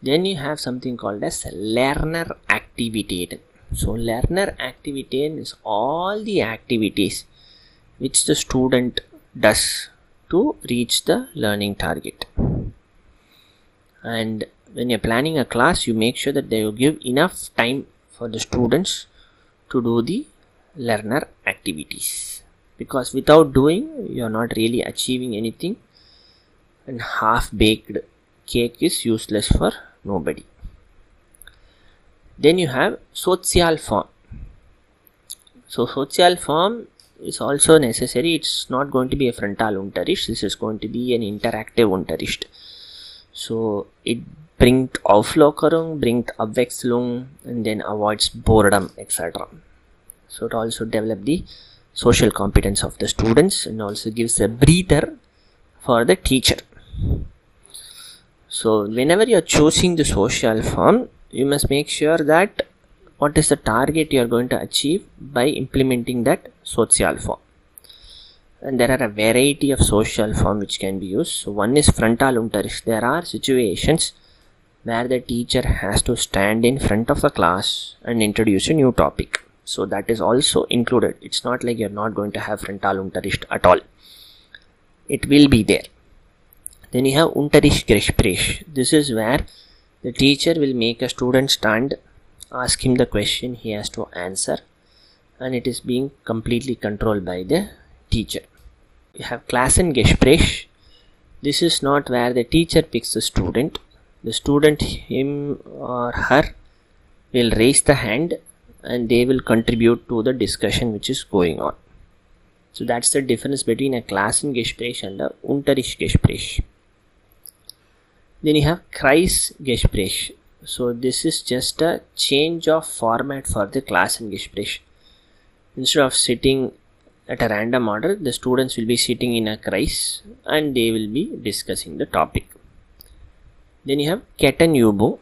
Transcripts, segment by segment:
Then you have something called as Lerneraktivitäten. So Lerneraktivitäten is all the activities which the student does to reach the learning target. And when you're planning a class, you make sure that they will give enough time for the students to do the learner activities, because without doing, you're not really achieving anything, and half-baked cake is useless for nobody. Then you have Sozialform. So Sozialform is also necessary. It's not going to be a Frontalunterricht. This is going to be an interactive Unterricht. So it bringt Auflockerung, bringt Abwechslung, and then avoids boredom, etc. So it also develops the social competence of the students and also gives a breather for the teacher. So whenever you are choosing the Sozialform, you must make sure that what is the target you are going to achieve by implementing that Sozialform. And there are a variety of Sozialform which can be used. So one is Frontalunterricht. There are situations where the teacher has to stand in front of the class and introduce a new topic. So that is also included. It's not like you're not going to have Frontalunterricht at all. It will be there. Then you have Unterrichtsgespräch. This is where the teacher will make a student stand, ask him the question, he has to answer, and it is being completely controlled by the teacher. You have Klassengespräch. This is not where the teacher picks the student. The student, him or her, will raise the hand and they will contribute to the discussion which is going on. So that's the difference between a Klassengespräch and a Unterrichtsgespräch. Then you have Kreisgespräch. So this is just a change of format for the Klassengespräch. Instead of sitting at a random order, the students will be sitting in a Kreis and they will be discussing the topic. Then you have Kettenübung.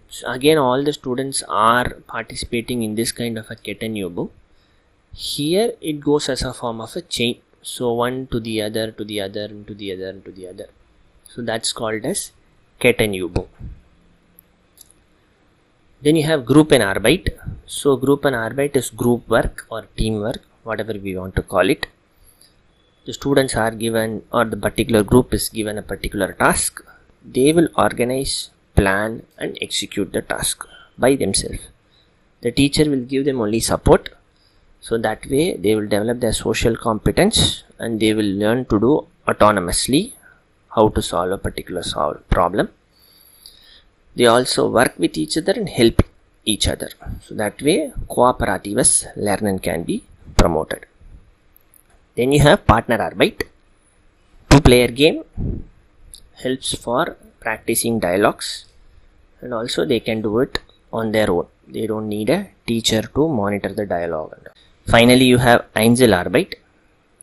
So again, all the students are participating in this kind of a Kettenübung. Here it goes as a form of a chain. So one to the other, to the other, and to the other, and to the other. So that's called as Kettenübung. Then you have Gruppenarbeit. So Gruppenarbeit is group work or teamwork, whatever we want to call it. The students are given, or the particular group is given a particular task. They will organize, plan and execute the task by themselves. The teacher will give them only support. So that way they will develop their social competence and they will learn to do autonomously how to solve a particular problem. They also work with each other and help each other. So that way cooperatives Lernen can be promoted. Then you have Partnerarbeit. Two-player game helps for practicing dialogues, and also they can do it on their own. They don't need a teacher to monitor the dialogue. Finally, you have Einzelarbeit.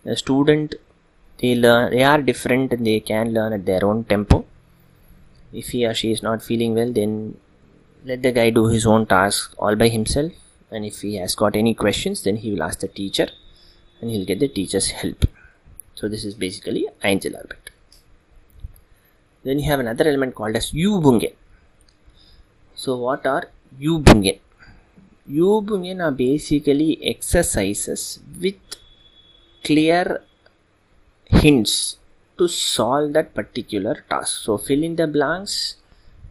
The student, they are different and they can learn at their own tempo. If he or she is not feeling well, then let the guy do his own task all by himself, and if he has got any questions, then he will ask the teacher and he'll get the teacher's help. So this is basically Einzelarbeit. Then you have another element called as Übungen. So what are Übungen? Übungen are basically exercises with clear hints to solve that particular task. So fill in the blanks,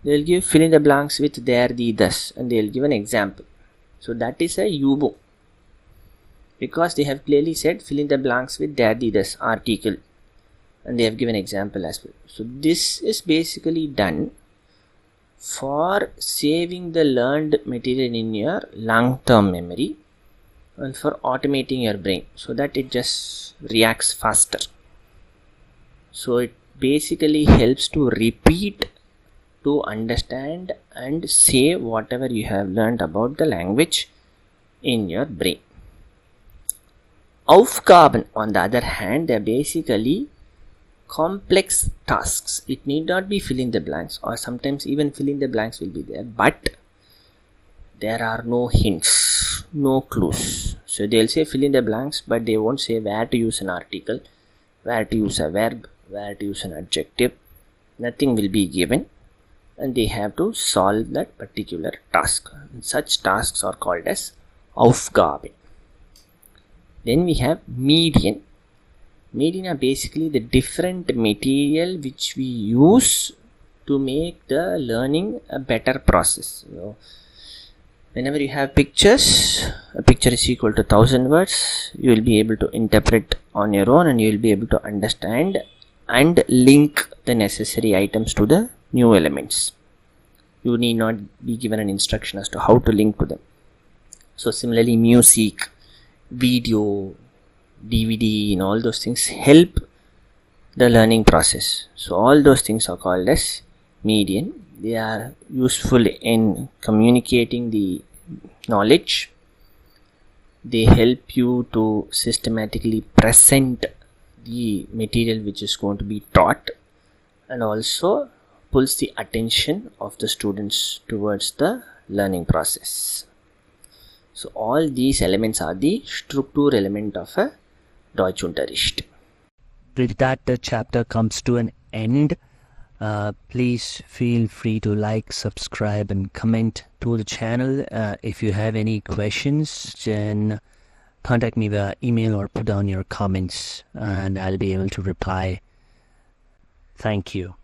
they will give fill in the blanks with there, the, thus, and they will give an example. So that is a Übung, because they have clearly said fill in the blanks with there, the, thus article, and they have given example as well. So this is basically done for saving the learned material in your long-term memory and for automating your brain so that it just reacts faster. So it basically helps to repeat, to understand and say whatever you have learned about the language in your brain. Aufgaben, on the other hand, they are basically complex tasks. It need not be fill in the blanks, or sometimes even fill in the blanks will be there, but there are no hints, no clues. So they'll say fill in the blanks, but they won't say where to use an article, where to use a verb, where to use an adjective. Nothing will be given, and they have to solve that particular task. Such tasks are called as Aufgaben. Then we have Medien. Medien are basically the different material which we use to make the learning a better process. Whenever you have pictures, a picture is equal to 1000 words. You will be able to interpret on your own, and you will be able to understand and link the necessary items to the new elements. You need not be given an instruction as to how to link to them. So similarly, music, video, DVD, and all those things help the learning process. So all those things are called as Medien. They are useful in communicating the knowledge. They help you to systematically present the material which is going to be taught, and also pulls the attention of the students towards the learning process. So all these elements are the Strukturelemente of a Deutschunterricht. With that, the chapter comes to an end. Please feel free to like, subscribe, and comment to the channel. If you have any questions, then contact me via email or put down your comments, and I'll be able to reply. Thank you.